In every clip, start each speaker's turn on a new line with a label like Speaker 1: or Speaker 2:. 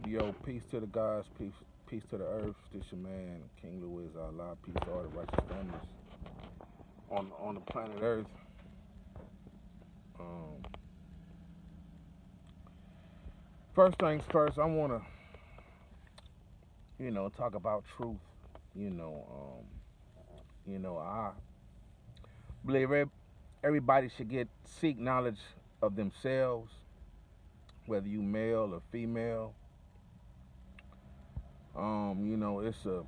Speaker 1: Yo, peace to the gods, peace to the earth. This your man, King Louis Allah. Peace to all the righteous families on the planet Earth. Um, First things first, I wanna talk about truth. You know, I believe everybody should seek knowledge of themselves, whether you male or female. It's a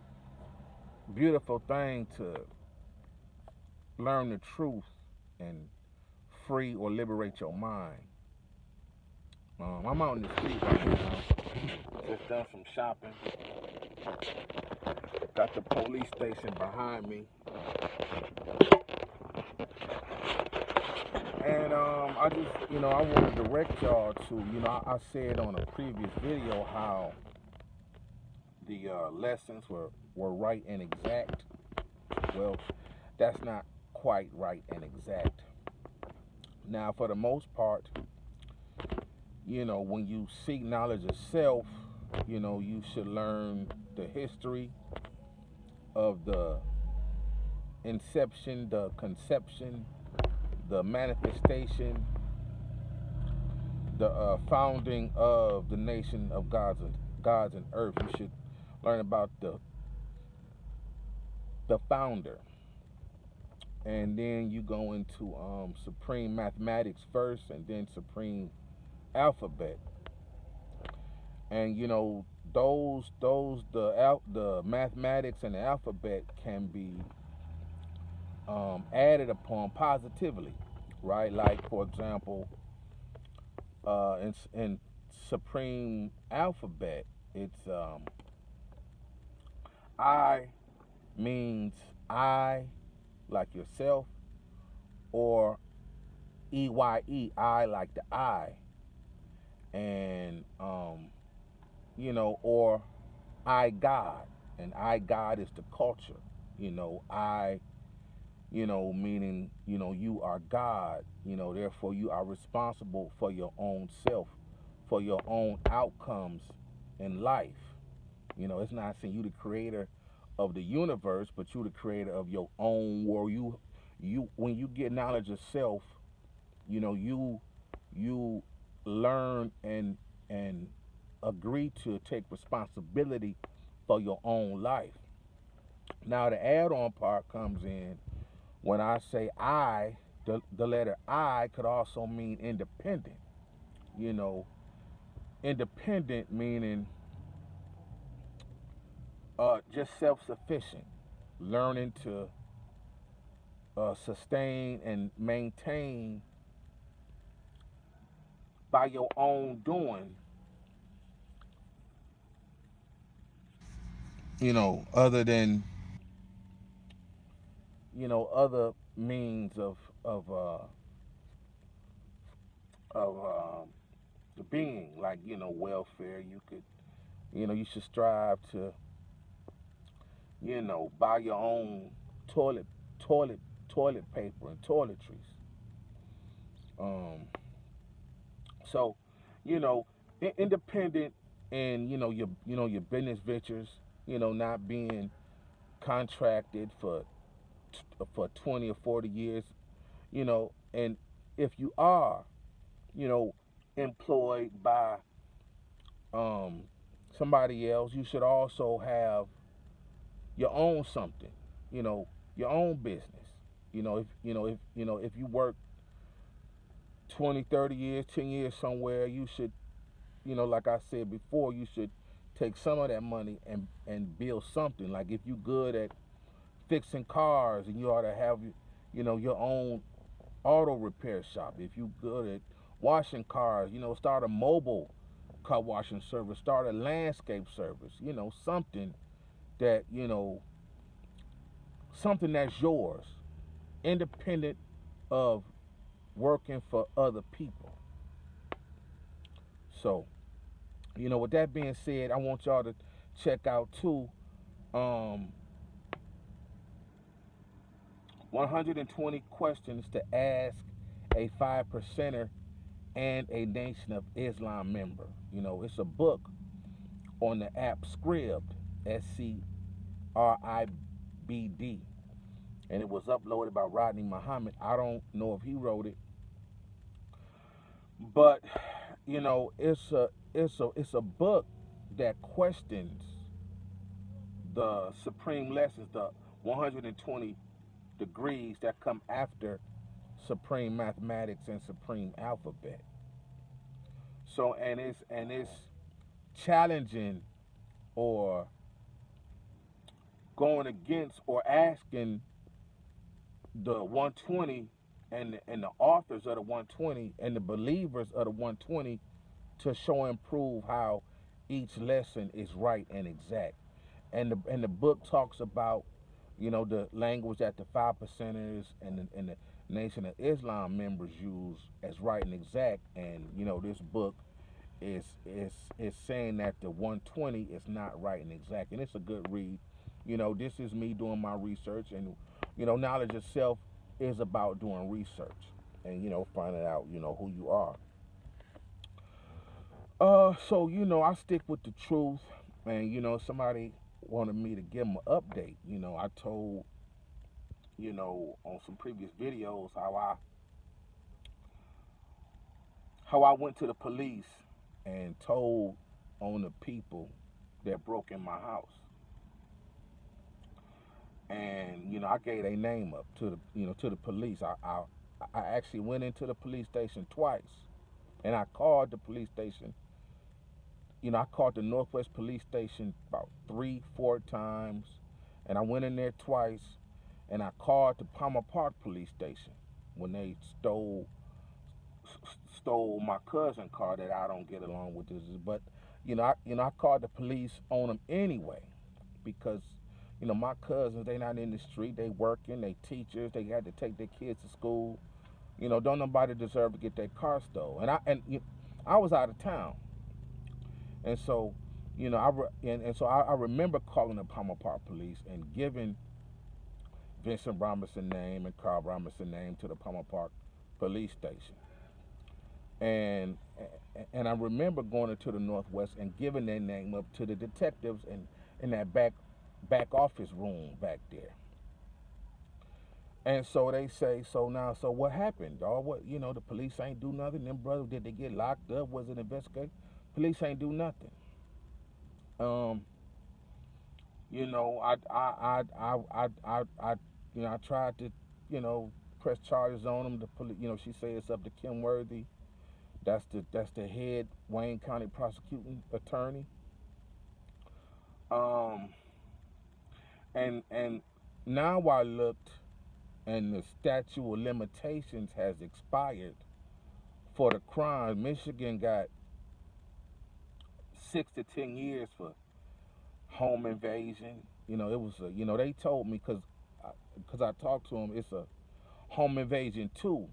Speaker 1: beautiful thing to learn the truth and free or liberate your mind. I'm out in the street right now. Just done some shopping. Got the police station behind me. And I just, I want to direct y'all to, I said on a previous video how the lessons were right and exact. Well, that's not quite right and exact. Now, for the most part, when you seek knowledge of self, you should learn the history of the inception, the conception, the manifestation, the founding of the nation of gods and earth. You should learn about the founder, and then you go into supreme mathematics first, and then supreme alphabet. And the mathematics and the alphabet can be added upon positively, right? Like, for example, in supreme alphabet, it's I means I, like yourself, or I like the I, and or I God, and I God is the culture. I, meaning, you are God. Therefore you are responsible for your own self, for your own outcomes in life. It's not saying you the creator of the universe, but you the creator of your own world. You when you get knowledge of self, you learn and agree to take responsibility for your own life. Now the add-on part comes in when I say I. The letter I could also mean independent. You know, independent meaning just self-sufficient, learning to sustain and maintain by your own doing. Other than other means of the being, like welfare. You could, you should strive to buy your own toilet toilet toilet paper and toiletries. So, you know, independent and your business ventures. Not being contracted for 20 or 40 years. And if you are, you know, employed by um, somebody else, you should also have your own something, you know, your own business. If you work 20, 30 years, 10 years somewhere, you should, like I said before, you should take some of that money and build something. Like if you good at fixing cars, and you ought to have your own auto repair shop. If you good at washing cars, start a mobile car washing service, start a landscape service, something that, something that's yours, independent of working for other people. So, with that being said, I want y'all to check out too, um, 120 questions to ask a five percenter and a Nation of Islam member. It's a book on the app Scribd, Scribd, and it was uploaded by Rodney Muhammad. I don't know if he wrote it, but it's a book that questions the supreme lessons, the 120 degrees that come after supreme mathematics and supreme alphabet. So and it's challenging or going against or asking the 120 and the authors of the 120 and the believers of the 120 to show and prove how each lesson is right and exact. And the book talks about the language that the five percenters and the Nation of Islam members use as right and exact. And this book is saying that the 120 is not right and exact, and it's a good read. This is me doing my research, and knowledge itself is about doing research and finding out who you are. So I stick with the truth, and somebody wanted me to give them an update. I told on some previous videos how I went to the police and told on the people that broke in my house. And I gave a name up to the police. I actually went into the police station twice, and I called the police station. I called the Northwest Police Station about 3, 4 times, and I went in there twice, and I called the Palmer Park Police Station when they stole my cousin car that I don't get along with this. But I called the police on them anyway because my cousins, they not in the street, they working, they teachers, they had to take their kids to school. Don't nobody deserve to get their car stole. I was out of town, and so I remember calling the Palmer Park Police and giving Vincent Robinson name and Carl Robinson name to the Palmer Park Police Station. And I remember going into the Northwest and giving their name up to the detectives in that back office room back there. And so they say, so what happened, dog? What the police ain't do nothing. Them brothers, did they get locked up? Was it investigated? Police ain't do nothing. Um, I tried to press charges on them. The police, she said it's up to Kim Worthy. That's the head Wayne County prosecuting attorney. Um, and now I looked, and the statute of limitations has expired for the crime. Michigan got 6 to 10 years for home invasion. It was they told me because I talked to them, it's a home invasion too,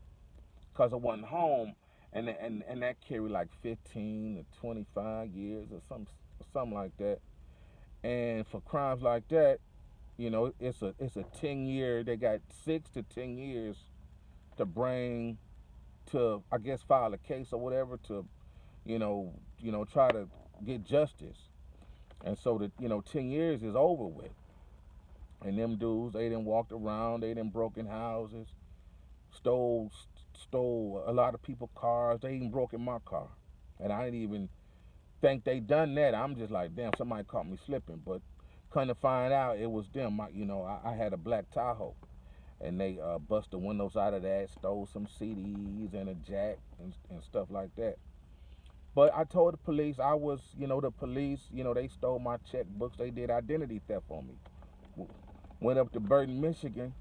Speaker 1: because I wasn't home, and that carried like 15 to 25 years or something like that. And for crimes like that, it's a 10 year. They got 6 to 10 years to bring to, I guess, file a case or whatever to try to get justice. And so the 10 years is over with. And them dudes, they done walked around, they done broken houses, stole stole a lot of people's cars. They even broke in my car, and I didn't even think they done that. I'm just like, damn, somebody caught me slipping. But come to find out, it was them. I had a black Tahoe, and they bust the windows out of that, stole some CDs and a jack and stuff like that. But I told the police the police, they stole my checkbooks. They did identity theft on me. Went up to Burton, Michigan,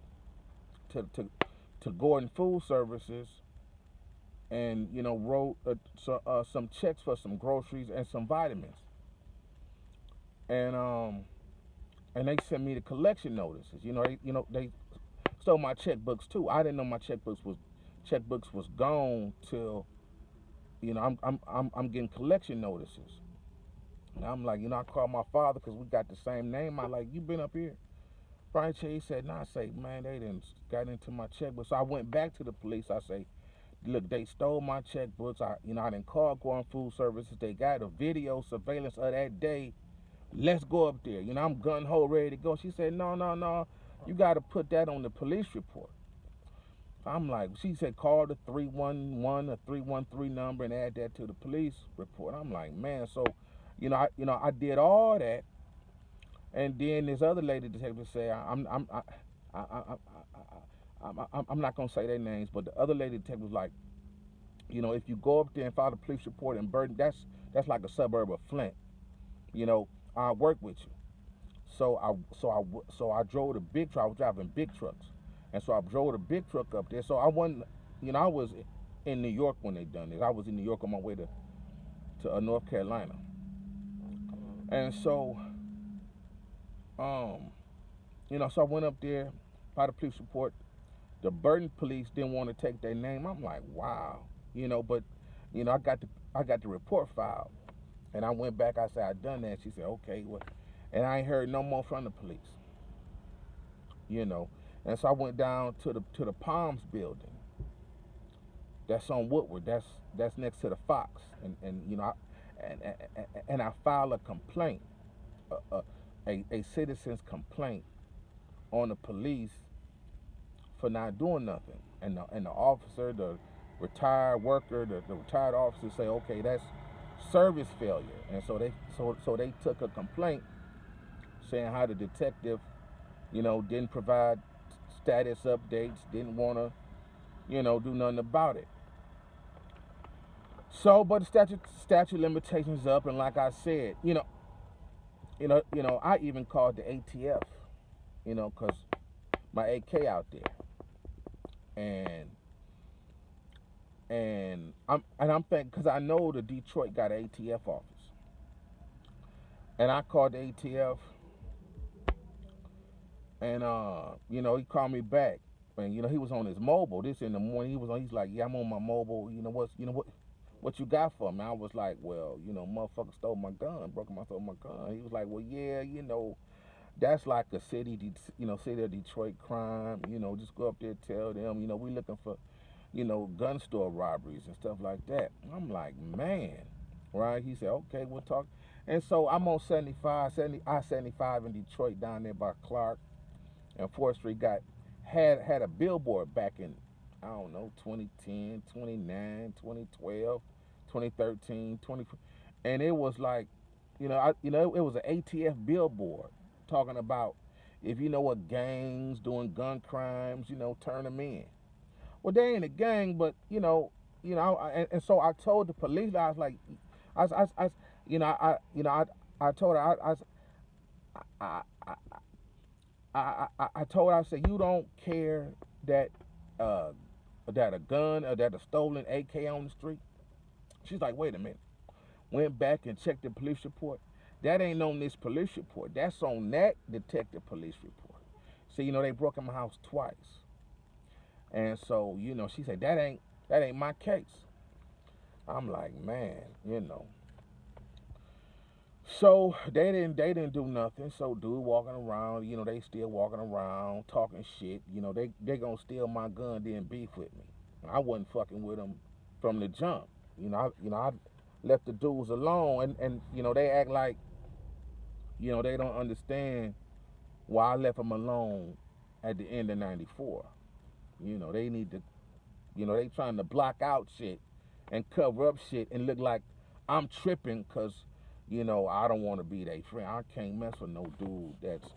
Speaker 1: to Gordon Food Services, and wrote some checks for some groceries and some vitamins. And they sent me the collection notices. They stole my checkbooks too. I didn't know my checkbooks was gone till I'm getting collection notices. And I'm like, I called my father because we got the same name. I like, you been up here? Brian Che, he said, nah. I say, man, they didn't got into my checkbook. So I went back to the police. I say, look, they stole my checkbooks. I didn't call going food services. They got a video surveillance of that day. Let's go up there. I'm gun ho ready to go. She said, no, no, no. You got to put that on the police report. I'm like, she said, call the 311 or 313 number and add that to the police report. I'm like, man. So, I did all that, and then this other lady detective said, I'm not gonna say their names, but the other lady detective was like, if you go up there and file a police report in Burton, that's like a suburb of Flint. I work with you. So I drove the big truck. I was driving big trucks, and so I drove the big truck up there. So I wasn't, I was in New York when they done this. I was in New York on my way to North Carolina, and so so I went up there, filed a police report. The Burton police didn't want to take their name. I'm like, wow, but I got the report filed, and I went back. I said I done that. She said okay, well, and I ain't heard no more from the police, and so I went down to the Palms building. That's on Woodward. That's next to the Fox, and I filed a complaint, a citizen's complaint on the police for not doing nothing. And the officer, the retired worker, the retired officer say, okay, that's service failure. And so they took a complaint saying how the detective, didn't provide status updates, didn't want to, do nothing about it. So, but the statute limitations up, and like I said, I even called the ATF, cause my AK out there, and I'm thinking, cause I know the Detroit got an ATF office, and I called the ATF, and he called me back, and he was on his mobile. This in the morning, he's like, yeah, I'm on my mobile. What you got for me? I was like, well, motherfucker stole my gun, stole my gun. He was like, well, yeah, that's like a city of Detroit crime. Just go up there, tell them, we looking for, gun store robberies and stuff like that. I'm like, man, right? He said, okay, we'll talk. And so I'm on I-75 in Detroit down there by Clark, and 4th Street had a billboard back in, I don't know, 2010, 2009, 2012, 2013, and it was like, it was an ATF billboard talking about, if you know what gangs doing gun crimes, turn them in. Well, they ain't a gang, but and so I told the police, I was like, I told her, I, I told her, I said, you don't care that that a gun or that a stolen AK on the street? She's like, wait a minute. Went back and checked the police report. That ain't on this police report. That's on that detective police report. See, they broke in my house twice. And so, she said, that ain't my case. I'm like, man. So they didn't do nothing. So dude walking around, they still walking around talking shit. They gonna steal my gun, then beef with me. I wasn't fucking with them from the jump. I left the dudes alone, and they act like they don't understand why I left them alone at the end of '94. They need to, they trying to block out shit and cover up shit and look like I'm tripping because, I don't want to be their friend. I can't mess with no dude that's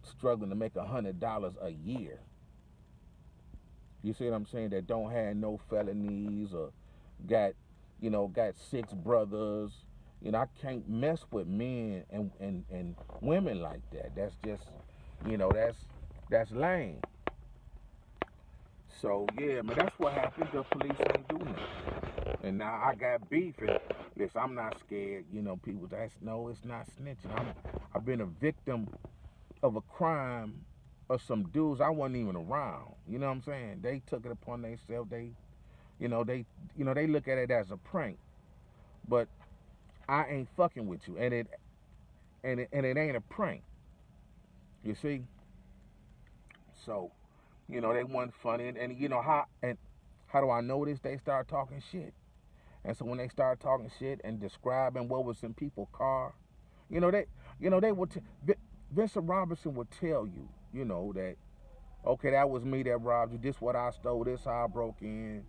Speaker 1: struggling to make $100 a year. You see what I'm saying? That don't have no felonies or got 6 brothers. I can't mess with men and women like that. That's just, that's lame. So yeah, man, that's what happened. The police ain't doing nothing. And now I got beef, and listen, I'm not scared. People, it's not snitching. I've been a victim of a crime of some dudes I wasn't even around. You know what I'm saying? They took it upon themselves. They look at it as a prank. But I ain't fucking with you, and it ain't a prank. You see? So, they wasn't funny, and How do I know this? They start talking shit. And so when they start talking shit and describing what was in people's car, you know they, they would. Vincent Robinson would tell you, that okay, that was me that robbed you. This what I stole. This how I broke in.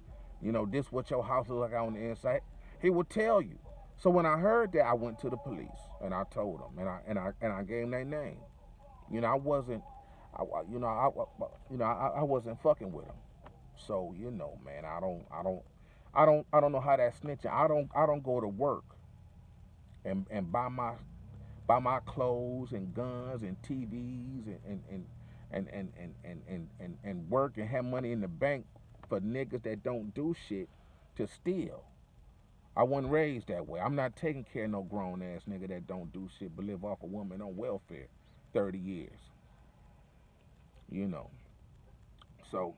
Speaker 1: This what your house look like on the inside. He would tell you. So when I heard that, I went to the police and I told them, and I gave them their name. I wasn't, I wasn't fucking with them. So man, I don't know how that snitching. I don't go to work and buy my clothes and guns and TVs and work and have money in the bank for niggas that don't do shit to steal. I wasn't raised that way. I'm not taking care of no grown ass nigga that don't do shit but live off a woman on welfare 30 years. You know. So,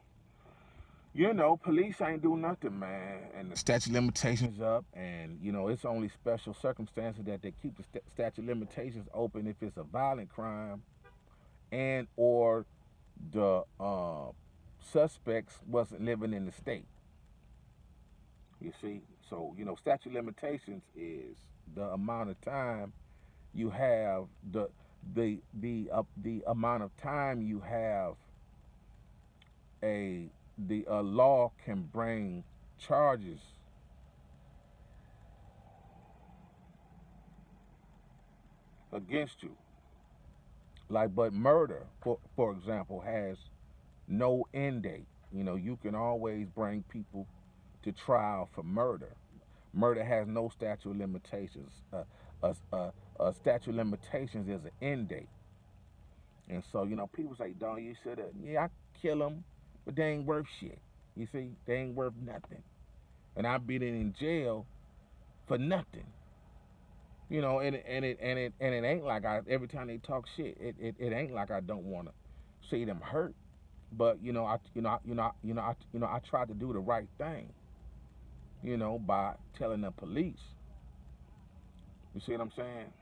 Speaker 1: police ain't do nothing, man. And the statute of limitations up, and it's only special circumstances that they keep the statute of limitations open if it's a violent crime and or the suspects wasn't living in the state. You see, so statute of limitations is the amount of time you have the amount of time you have a law can bring charges against you. Like, but murder, for example, has no end date. You can always bring people to trial for murder. Murder has no statute of limitations. A statute of limitations is an end date. And so, people say, "Dog, you should have." Yeah, I kill them, but they ain't worth shit. You see, they ain't worth nothing. And I've been in jail for nothing. And it ain't like every time they talk shit, it ain't like I don't want to see them hurt. But I try to do the right thing. By telling the police. You see what I'm saying?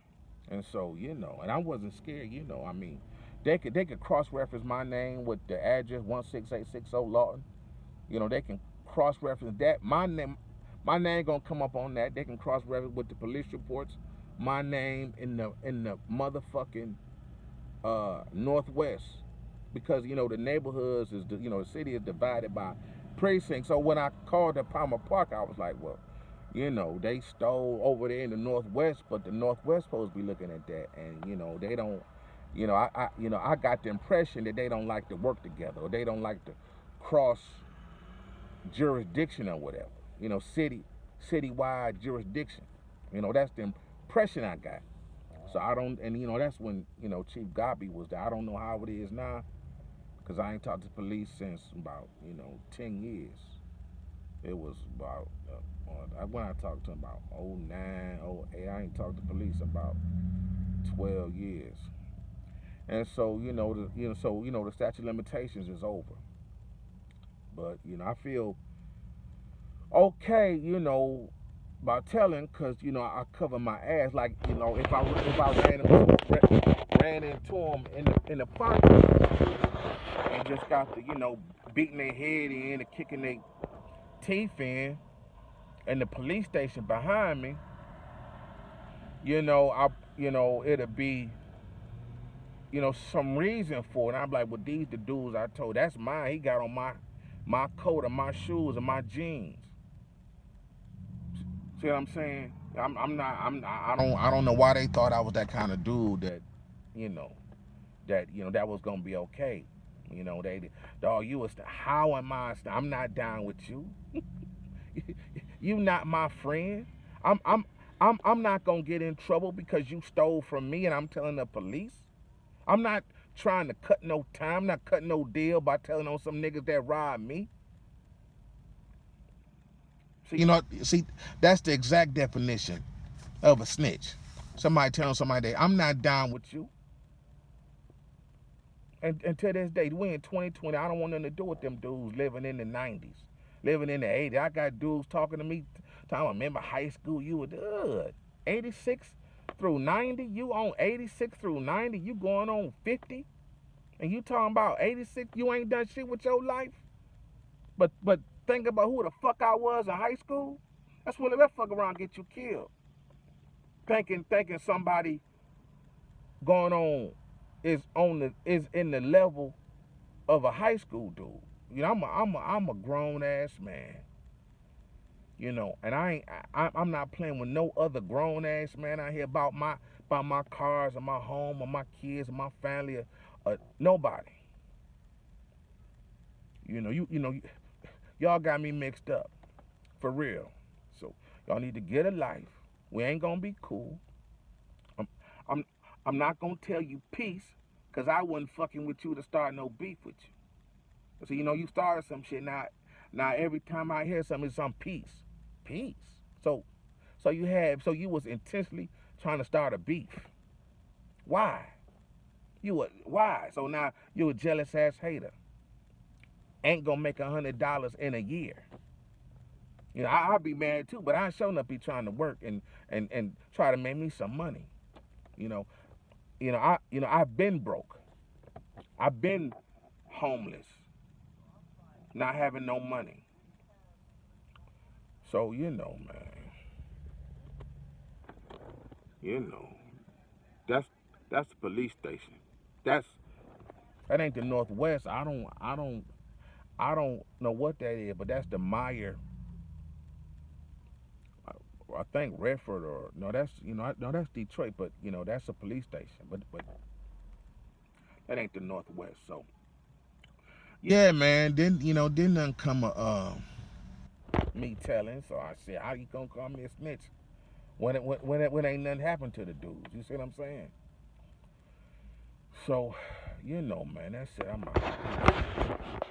Speaker 1: And so, and I wasn't scared. I mean, they could cross reference my name with the address 16860 Lawton. They can cross reference that. My name gonna come up on that. They can cross reference with the police reports. My name in the motherfucking Northwest, because the neighborhoods is the city is divided by precincts. So when I called at Palmer Park, I was like, well, they stole over there in the Northwest, but the Northwest supposed to be looking at that, and they don't. I got the impression that they don't like to work together, or they don't like to cross jurisdiction or whatever. Citywide jurisdiction. That's the impression I got. So I don't, and that's when Chief Gobby was there. I don't know how it is now, because I ain't talked to police since about 10 years. It was about when I talked to him about 09, 08. I ain't talked to police about 12 years. And so the statute of limitations is over. But I feel okay, by telling, because I cover my ass. Like, if I ran into them in the park and just got to beating their head in and kicking their teeth in, and the police station behind me, it'll be some reason for it. And I'm like, well, these the dudes I told. That's mine. He got on my coat and my shoes and my jeans. See what I'm saying? I don't know why they thought I was that kind of dude that was gonna be okay. Dog, you was how am I? I'm not down with you. You not my friend. I'm not gonna get in trouble because you stole from me and I'm telling the police. I'm not trying to cut no time. I'm not cutting no deal by telling on some niggas that robbed me. See, that's the exact definition of a snitch. Somebody telling somebody that I'm not down with you. And to this day, we in 2020, I don't want nothing to do with them dudes living in the 90s, living in the 80s. I got dudes talking to me, I remember high school, you were 86 through 90, you on 86 through 90, you going on 50, and you talking about 86, you ain't done shit with your life. But Think about who the fuck I was in high school. That's what that fuck around get you killed. Thinking somebody going is in the level of a high school dude. You know, I'm a grown ass man. You know, and I'm not playing with no other grown ass man out here about my cars or my home or my kids or my family or nobody. Y'all got me mixed up for real. So y'all need to get a life. We ain't gonna be cool. I'm I'm I'm not gonna tell you peace, cause I wasn't fucking with you to start no beef with you. So you started some shit. Now every time I hear something, it's some peace, peace. So you was intentionally trying to start a beef. Why? Why? So now you a jealous ass hater. Ain't gonna make $100 in a year. I'll be mad too, but I sure enough be trying to work and try to make me some money. You know, I've been broke. I've been homeless, not having no money. So man, you know, that's that's the police station. That's that ain't the Northwest. I don't know what that is, but that's the Meyer. I think Redford or no, no, that's Detroit, but that's a police station. But that ain't the Northwest. So yeah, man. Didn't nothing come of me telling. So I said, how you gonna call me a snitch when ain't nothing happened to the dudes? You see what I'm saying? So, man, that's it. I'm out.